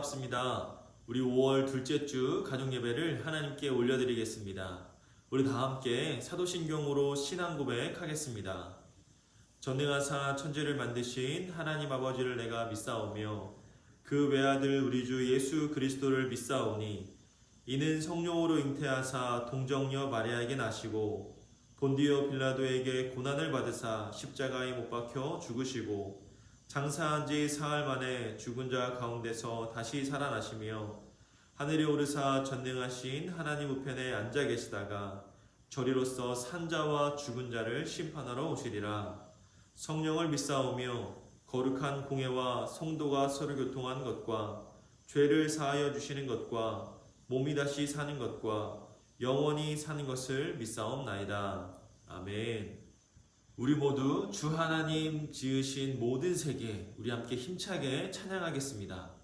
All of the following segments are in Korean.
반갑습니다. 우리 5월 둘째 주 가족예배를 하나님께 올려드리겠습니다. 우리 다 함께 사도신경으로 신앙 고백하겠습니다. 전능하사 천지를 만드신 하나님 아버지를 내가 믿사오며 그 외아들 우리 주 예수 그리스도를 믿사오니 이는 성령으로 잉태하사 동정녀 마리아에게 나시고 본디오 빌라도에게 고난을 받으사 십자가에 못 박혀 죽으시고 장사한 지 사흘 만에 죽은 자 가운데서 다시 살아나시며 하늘에 오르사 전능하신 하나님 우편에 앉아 계시다가 저리로서 산 자와 죽은 자를 심판하러 오시리라. 성령을 믿사오며 거룩한 공회와 성도가 서로 교통한 것과 죄를 사하여 주시는 것과 몸이 다시 사는 것과 영원히 사는 것을 믿사옵나이다. 아멘. 우리 모두 주 하나님 지으신 모든 세계 우리 함께 힘차게 찬양하겠습니다.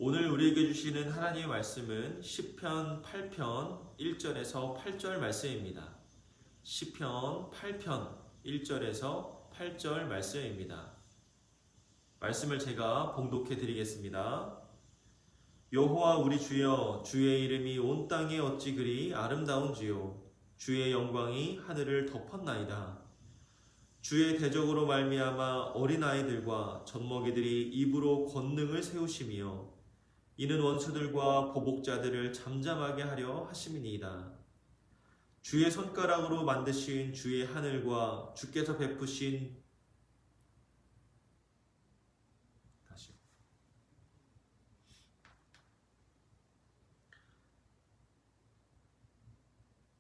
오늘 우리에게 주시는 하나님의 말씀은 시편 8편 1절에서 8절 말씀입니다. 시편 8편 1절에서 8절 말씀입니다. 말씀을 제가 봉독해 드리겠습니다. 여호와 우리 주여, 주의 이름이 온 땅에 어찌 그리 아름다운지요. 주의 영광이 하늘을 덮었나이다. 주의 대적으로 말미암아 어린아이들과 젖먹이들이 입으로 권능을 세우시며 이는 원수들과 보복자들을 잠잠하게 하려 하심이니이다. 주의 손가락으로 만드신 주의 하늘과 주께서 베푸신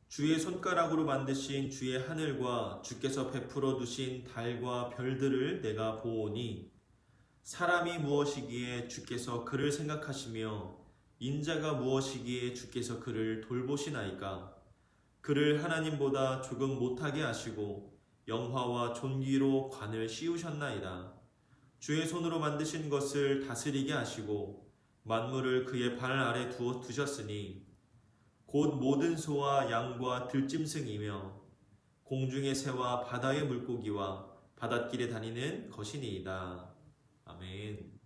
주의 손가락으로 만드신 주의 하늘과 주께서 베풀어 두신 달과 별들을 내가 보오니 사람이 무엇이기에 주께서 그를 생각하시며 인자가 무엇이기에 주께서 그를 돌보시나이까. 그를 하나님보다 조금 못하게 하시고 영화와 존귀로 관을 씌우셨나이다. 주의 손으로 만드신 것을 다스리게 하시고 만물을 그의 발 아래 두셨으니 곧 모든 소와 양과 들짐승이며 공중의 새와 바다의 물고기와 바닷길에 다니는 것이니이다. 아멘.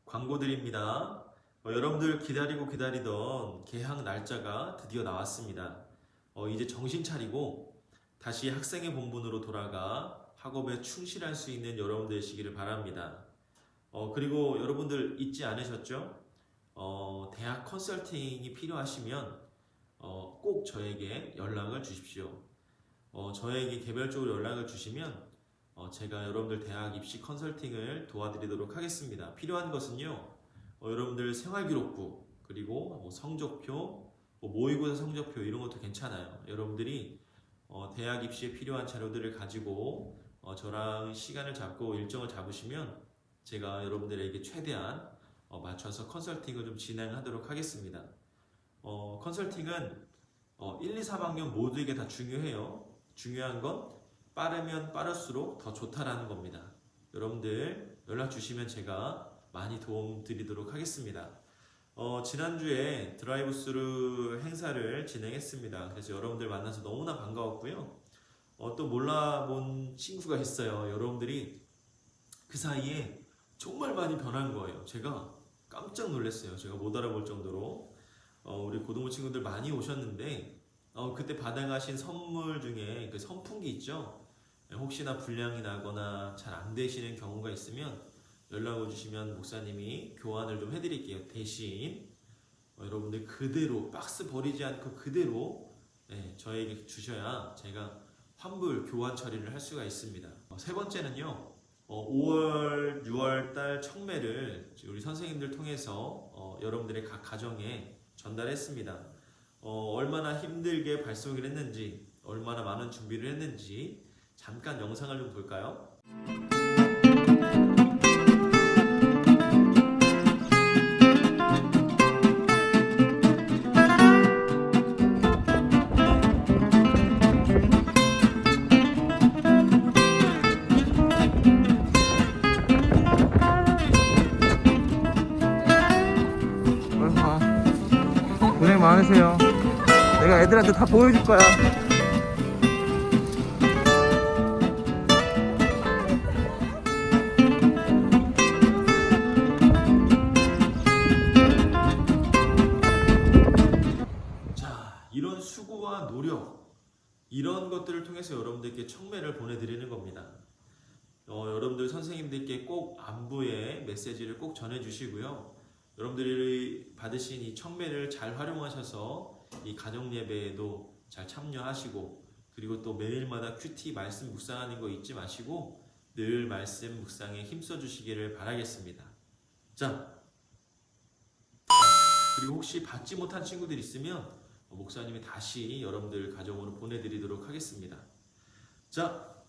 광고드립니다. 여러분들 기다리던 개학 날짜가 드디어 나왔습니다. 이제 정신 차리고 다시 학생의 본분으로 돌아가 학업에 충실할 수 있는 여러분들 되시기를 바랍니다. 그리고 여러분들 잊지 않으셨죠? 대학 컨설팅이 필요하시면 꼭 저에게 연락을 주십시오. 저에게 개별적으로 연락을 주시면 제가 여러분들 대학 입시 컨설팅을 도와드리도록 하겠습니다. 필요한 것은요, 여러분들 생활기록부, 그리고 성적표, 모의고사 성적표 이런 것도 괜찮아요. 여러분들이 대학 입시에 필요한 자료들을 가지고 저랑 시간을 잡고 일정을 잡으시면 제가 여러분들에게 최대한 맞춰서 컨설팅을 좀 진행하도록 하겠습니다. 컨설팅은 1, 2, 3학년 모두에게 다 중요해요. 중요한 건 빠르면 빠를수록 더 좋다라는 겁니다. 여러분들 연락 주시면 제가 많이 도움 드리도록 하겠습니다. 지난주에 드라이브스루 행사를 진행했습니다. 그래서 여러분들 만나서 너무나 반가웠고요. 또 몰라본 친구가 있어요. 여러분들이 그 사이에 정말 많이 변한 거예요. 제가 깜짝 놀랐어요. 제가 못 알아볼 정도로. 우리 고등부 친구들 많이 오셨는데 그때 받아가신 선물 중에 그 선풍기 있죠? 혹시나 불량이 나거나 잘 안 되시는 경우가 있으면 연락을 주시면 목사님이 교환을 좀 해드릴게요. 대신 여러분들 그대로 박스 버리지 않고 그대로 저에게 주셔야 제가 환불 교환 처리를 할 수가 있습니다. 세 번째는요, 5월, 6월 달 청매를 우리 선생님들 통해서 여러분들의 각 가정에 전달했습니다. 얼마나 힘들게 발송을 했는지, 얼마나 많은 준비를 했는지 잠깐 영상을 좀 볼까요? 고생 많으세요. 내가 애들한테 다 보여줄 거야. 자, 이런 수고와 노력, 이런 것들을 통해서 여러분들께 청매를 보내드리는 겁니다. 여러분들 선생님들께 꼭 안부의 메시지를 꼭 전해주시고요. 여러분들이 받으신 이 청매를 잘 활용하셔서 이 가정 예배에도 잘 참여하시고, 그리고 또 매일마다 큐티 말씀 묵상하는 거 잊지 마시고 늘 말씀 묵상에 힘써 주시기를 바라겠습니다. 자, 그리고 혹시 받지 못한 친구들 있으면 목사님이 다시 여러분들 가정으로 보내드리도록 하겠습니다. 자,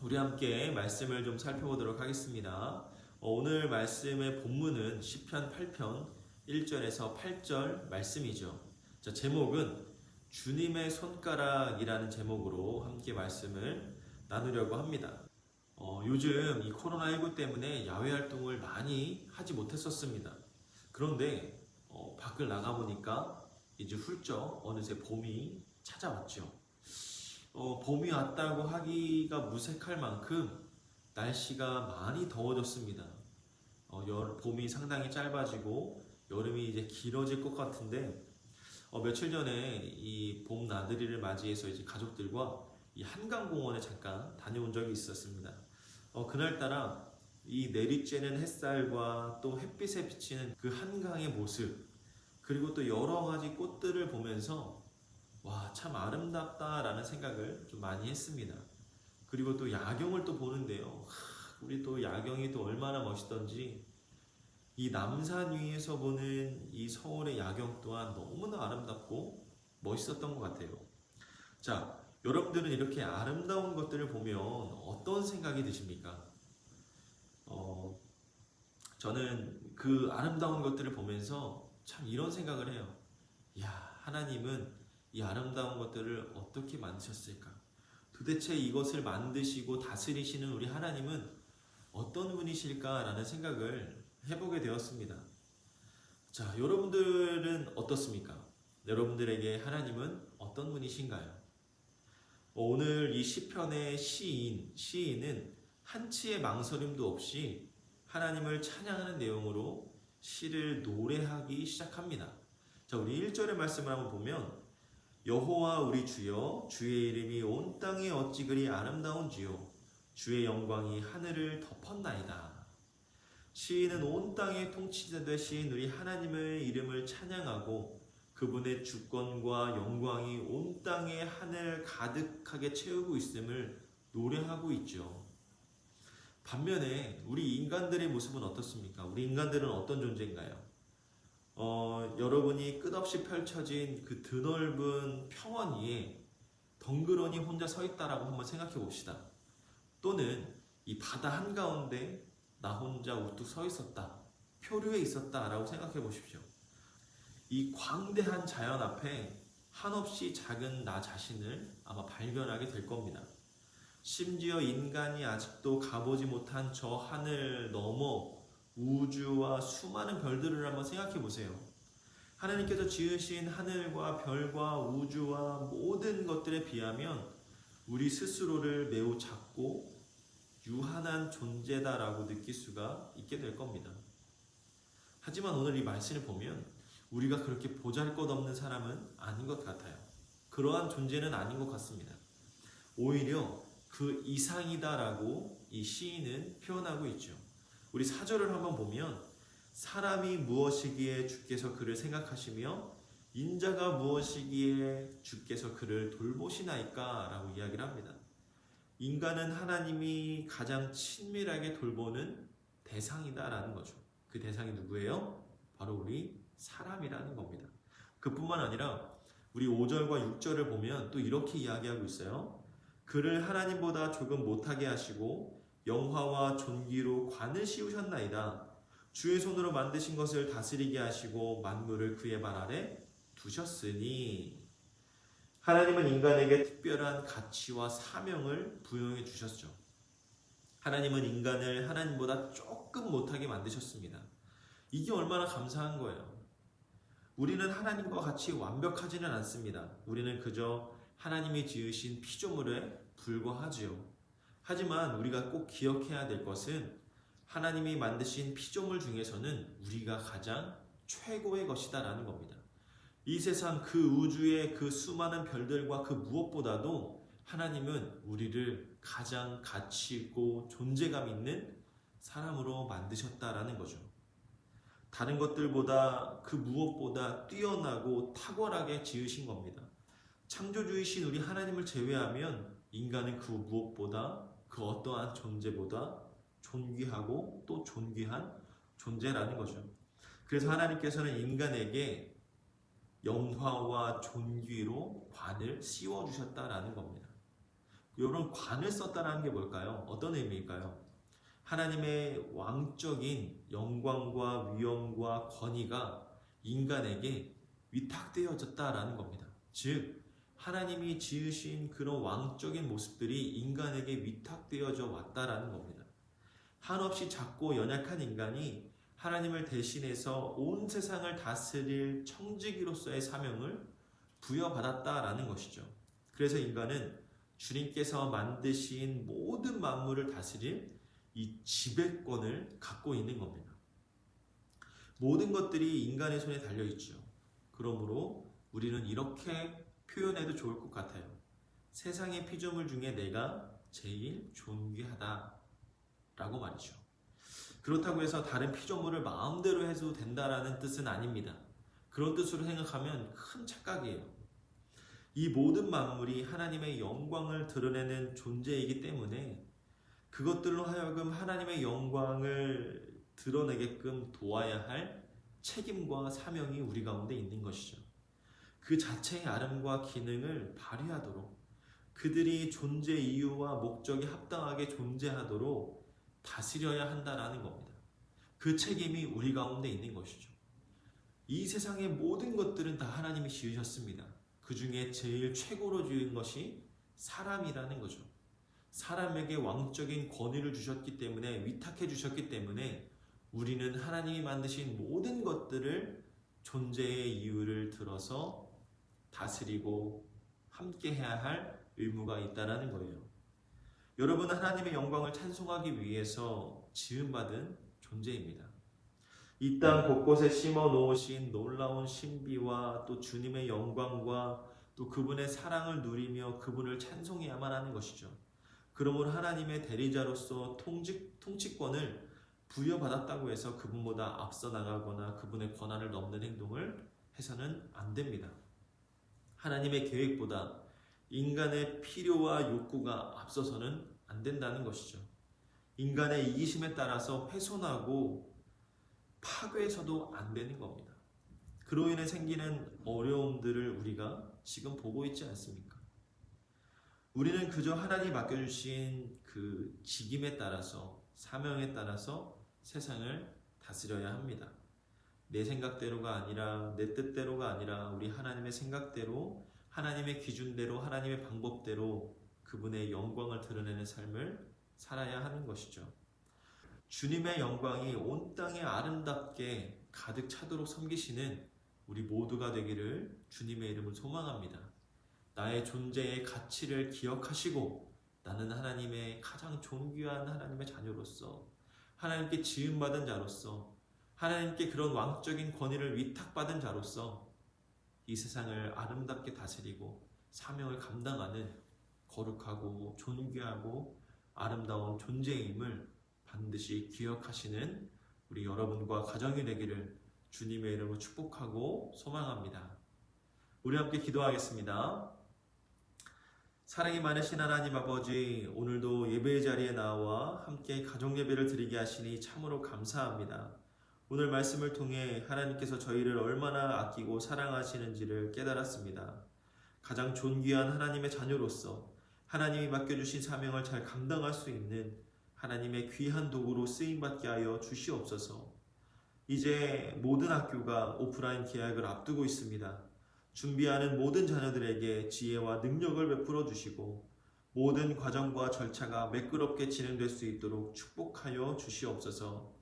우리 함께 말씀을 좀 살펴보도록 하겠습니다. 오늘 말씀의 본문은 시편 8편 1절에서 8절 말씀이죠. 자, 제목은 주님의 손가락이라는 제목으로 함께 말씀을 나누려고 합니다. 요즘 이 코로나19 때문에 야외 활동을 많이 하지 못했었습니다. 그런데 밖을 나가보니까 이제 훌쩍 어느새 봄이 찾아왔죠. 봄이 왔다고 하기가 무색할 만큼 날씨가 많이 더워졌습니다. 봄이 상당히 짧아지고 여름이 이제 길어질 것 같은데 며칠 전에 이 봄 나들이를 맞이해서 이제 가족들과 이 한강공원에 잠깐 다녀온 적이 있었습니다. 그날따라 이 내리쬐는 햇살과 또 햇빛에 비치는 그 한강의 모습, 그리고 또 여러 가지 꽃들을 보면서 와, 참 아름답다라는 생각을 좀 많이 했습니다. 그리고 또 야경을 또 보는데요. 우리 또 야경이 또 얼마나 멋있던지 이 남산 위에서 보는 이 서울의 야경 또한 너무나 아름답고 멋있었던 것 같아요. 자, 여러분들은 이렇게 아름다운 것들을 보면 어떤 생각이 드십니까? 저는 그 아름다운 것들을 보면서 참 이런 생각을 해요. 야, 하나님은 이 아름다운 것들을 어떻게 만드셨을까? 도대체 이것을 만드시고 다스리시는 우리 하나님은 어떤 분이실까라는 생각을 해보게 되었습니다. 자, 여러분들은 어떻습니까? 여러분들에게 하나님은 어떤 분이신가요? 오늘 이 시편의 시인은 한치의 망설임도 없이 하나님을 찬양하는 내용으로 시를 노래하기 시작합니다. 자, 우리 1절의 말씀을 한번 보면 여호와 우리 주여 주의 이름이 온 땅에 어찌 그리 아름다운지요 주의 영광이 하늘을 덮었나이다. 시인은 온 땅의 통치자 되신 우리 하나님의 이름을 찬양하고 그분의 주권과 영광이 온 땅의 하늘 가득하게 채우고 있음을 노래하고 있죠. 반면에 우리 인간들의 모습은 어떻습니까? 우리 인간들은 어떤 존재인가요? 여러분이 끝없이 펼쳐진 그 드넓은 평원 위에 덩그러니 혼자 서 있다라고 한번 생각해 봅시다. 또는 이 바다 한가운데 나 혼자 우뚝 서 있었다, 표류해 있었다라고 생각해 보십시오. 이 광대한 자연 앞에 한없이 작은 나 자신을 아마 발견하게 될 겁니다. 심지어 인간이 아직도 가보지 못한 저 하늘 넘어 우주와 수많은 별들을 한번 생각해 보세요. 하나님께서 지으신 하늘과 별과 우주와 모든 것들에 비하면 우리 스스로를 매우 작고 유한한 존재다라고 느낄 수가 있게 될 겁니다. 하지만 오늘 이 말씀을 보면 우리가 그렇게 보잘것없는 사람은 아닌 것 같아요. 그러한 존재는 아닌 것 같습니다. 오히려 그 이상이다라고 이 시인은 표현하고 있죠. 우리 4절을 한번 보면 사람이 무엇이기에 주께서 그를 생각하시며 인자가 무엇이기에 주께서 그를 돌보시나이까 라고 이야기를 합니다. 인간은 하나님이 가장 친밀하게 돌보는 대상이다라는 거죠. 그 대상이 누구예요? 바로 우리 사람이라는 겁니다. 그뿐만 아니라 우리 5절과 6절을 보면 또 이렇게 이야기하고 있어요. 그를 하나님보다 조금 못하게 하시고 영화와 존귀로 관을 씌우셨나이다. 주의 손으로 만드신 것을 다스리게 하시고 만물을 그의 발 아래 두셨으니. 하나님은 인간에게 특별한 가치와 사명을 부여해 주셨죠. 하나님은 인간을 하나님보다 조금 못하게 만드셨습니다. 이게 얼마나 감사한 거예요. 우리는 하나님과 같이 완벽하지는 않습니다. 우리는 그저 하나님이 지으신 피조물에 불과하지요. 하지만 우리가 꼭 기억해야 될 것은 하나님이 만드신 피조물 중에서는 우리가 가장 최고의 것이다라는 겁니다. 이 세상 그 우주의 그 수많은 별들과 그 무엇보다도 하나님은 우리를 가장 가치 있고 존재감 있는 사람으로 만드셨다라는 거죠. 다른 것들보다 그 무엇보다 뛰어나고 탁월하게 지으신 겁니다. 창조주이신 우리 하나님을 제외하면 인간은 그 무엇보다 그 어떠한 존재보다 존귀하고 또 존귀한 존재라는 거죠. 그래서 하나님께서는 인간에게 영화와 존귀로 관을 씌워주셨다라는 겁니다. 이런 관을 썼다는 게 뭘까요? 어떤 의미일까요? 하나님의 왕적인 영광과 위엄과 권위가 인간에게 위탁되어졌다라는 겁니다. 즉 하나님이 지으신 그런 왕적인 모습들이 인간에게 위탁되어져 왔다라는 겁니다. 한없이 작고 연약한 인간이 하나님을 대신해서 온 세상을 다스릴 청지기로서의 사명을 부여받았다라는 것이죠. 그래서 인간은 주님께서 만드신 모든 만물을 다스릴 이 지배권을 갖고 있는 겁니다. 모든 것들이 인간의 손에 달려있죠. 그러므로 우리는 이렇게 표현해도 좋을 것 같아요. 세상의 피조물 중에 내가 제일 존귀하다 라고 말이죠. 그렇다고 해서 다른 피조물을 마음대로 해도 된다라는 뜻은 아닙니다. 그런 뜻으로 생각하면 큰 착각이에요. 이 모든 만물이 하나님의 영광을 드러내는 존재이기 때문에 그것들로 하여금 하나님의 영광을 드러내게끔 도와야 할 책임과 사명이 우리 가운데 있는 것이죠. 그 자체의 아름과 기능을 발휘하도록 그들이 존재 이유와 목적이 합당하게 존재하도록 다스려야 한다는 겁니다. 그 책임이 우리 가운데 있는 것이죠. 이 세상의 모든 것들은 다 하나님이 지으셨습니다. 그 중에 제일 최고로 지은 것이 사람이라는 거죠. 사람에게 왕적인 권위를 주셨기 때문에, 위탁해 주셨기 때문에 우리는 하나님이 만드신 모든 것들을 존재의 이유를 들어서 다스리고 함께해야 할 의무가 있다는 거예요. 여러분은 하나님의 영광을 찬송하기 위해서 지음받은 존재입니다. 이 땅 곳곳에 심어 놓으신 놀라운 신비와 또 주님의 영광과 또 그분의 사랑을 누리며 그분을 찬송해야만 하는 것이죠. 그러므로 하나님의 대리자로서 통치권을 부여받았다고 해서 그분보다 앞서 나가거나 그분의 권한을 넘는 행동을 해서는 안 됩니다. 하나님의 계획보다 인간의 필요와 욕구가 앞서서는 안 된다는 것이죠. 인간의 이기심에 따라서 훼손하고 파괴해서도 안 되는 겁니다. 그로 인해 생기는 어려움들을 우리가 지금 보고 있지 않습니까? 우리는 그저 하나님이 맡겨주신 그 직임에 따라서, 사명에 따라서 세상을 다스려야 합니다. 내 생각대로가 아니라, 내 뜻대로가 아니라 우리 하나님의 생각대로, 하나님의 기준대로, 하나님의 방법대로 그분의 영광을 드러내는 삶을 살아야 하는 것이죠. 주님의 영광이 온 땅에 아름답게 가득 차도록 섬기시는 우리 모두가 되기를 주님의 이름을 소망합니다. 나의 존재의 가치를 기억하시고 나는 하나님의 가장 존귀한 하나님의 자녀로서, 하나님께 지음받은 자로서, 하나님께 그런 왕적인 권위를 위탁받은 자로서 이 세상을 아름답게 다스리고 사명을 감당하는 거룩하고 존귀하고 아름다운 존재임을 반드시 기억하시는 우리 여러분과 가정이 되기를 주님의 이름으로 축복하고 소망합니다. 우리 함께 기도하겠습니다. 사랑이 많으신 하나님 아버지, 오늘도 예배의 자리에 나와 함께 가정 예배를 드리게 하시니 참으로 감사합니다. 오늘 말씀을 통해 하나님께서 저희를 얼마나 아끼고 사랑하시는지를 깨달았습니다. 가장 존귀한 하나님의 자녀로서 하나님이 맡겨주신 사명을 잘 감당할 수 있는 하나님의 귀한 도구로 쓰임받게 하여 주시옵소서. 이제 모든 학교가 오프라인 개학을 앞두고 있습니다. 준비하는 모든 자녀들에게 지혜와 능력을 베풀어 주시고 모든 과정과 절차가 매끄럽게 진행될 수 있도록 축복하여 주시옵소서.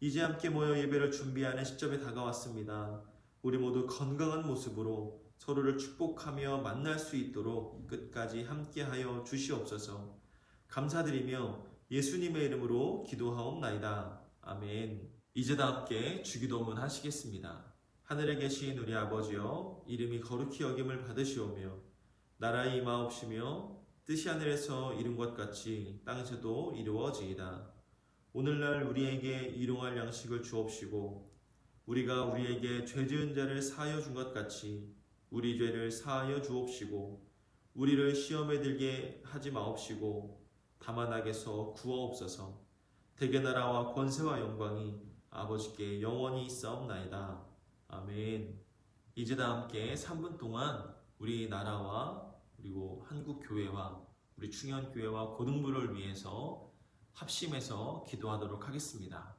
이제 함께 모여 예배를 준비하는 시점에 다가왔습니다. 우리 모두 건강한 모습으로 서로를 축복하며 만날 수 있도록 끝까지 함께하여 주시옵소서. 감사드리며 예수님의 이름으로 기도하옵나이다. 아멘. 이제 다 함께 주기도문 하시겠습니다. 하늘에 계신 우리 아버지여, 이름이 거룩히 여김을 받으시오며 나라의 임하옵시며 뜻이 하늘에서 이룬 것 같이 땅에서도 이루어지이다. 오늘날 우리에게 일용할 양식을 주옵시고 우리가 우리에게 죄 지은 자를 사하여 준 것 같이 우리 죄를 사하여 주옵시고 우리를 시험에 들게 하지 마옵시고 다만 악에서 구하옵소서. 대개 나라와 권세와 영광이 아버지께 영원히 있사옵나이다. 아멘. 이제 다 함께 3분 동안 우리 나라와 그리고 한국 교회와 우리 충현교회와 고등부를 위해서 합심해서 기도하도록 하겠습니다.